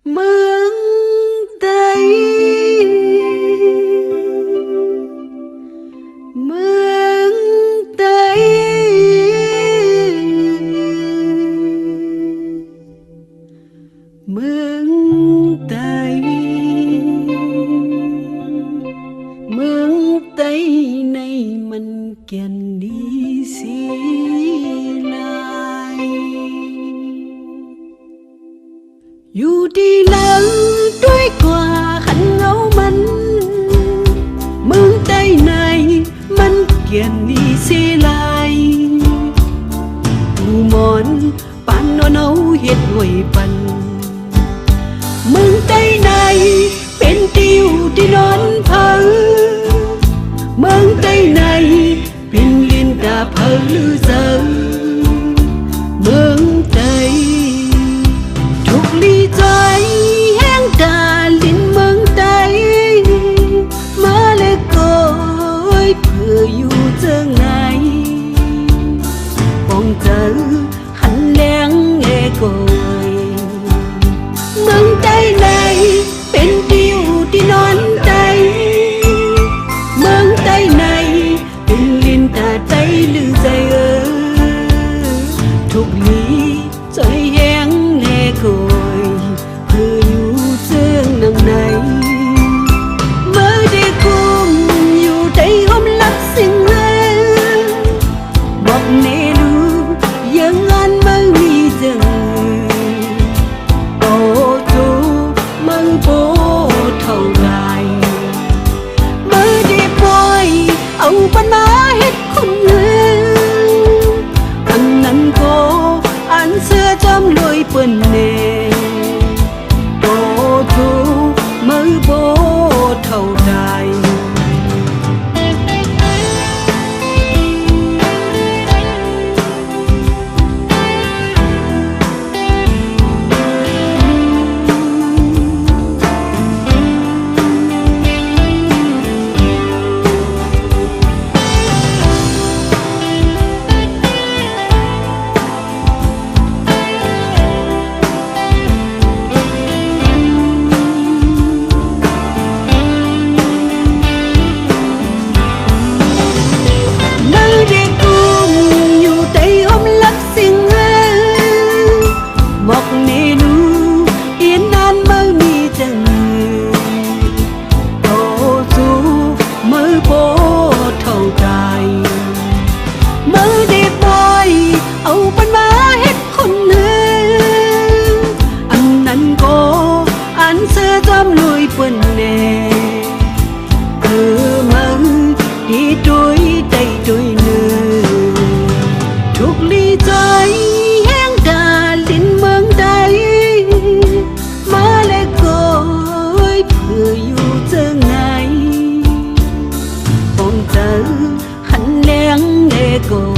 mương tây mương tây mương tây mương tây này mình kèn đi xí lại dù đi lớn đôi qua khăn ngấu mình mương tây này mình kèn đi xí lại tu mòn pan nó nấu hết hồi pan mương tây này bên tiêu đi đón phở mương tây này bên liên đà phở lư giờ mương tây thuộc ly trái hang đà liên mương tây mà lê cối vừa yêu thương ngày bóng giờ hắn lén nghe cội mương tây này bên tiêu đi non tây mương tây này bên liên tà tây lư dây ơ thuộc lý rồi hén nghe cội vừa yêu thương nồng này mơ đi cùng yêu tây hôm lắc xinh lên bọc nê lu dân an mơ mi dừng ông ban má hết khôn hương anh năn cô anh xưa trong lối bần nề bố thu mới bố thầu đài quên nè cứ mơ đi trôi tay trôi nơ thuộc ly trái hang đà lên mương tây mà lê cối vừa yêu thương ngày bóng giờ hắn lén nghe cội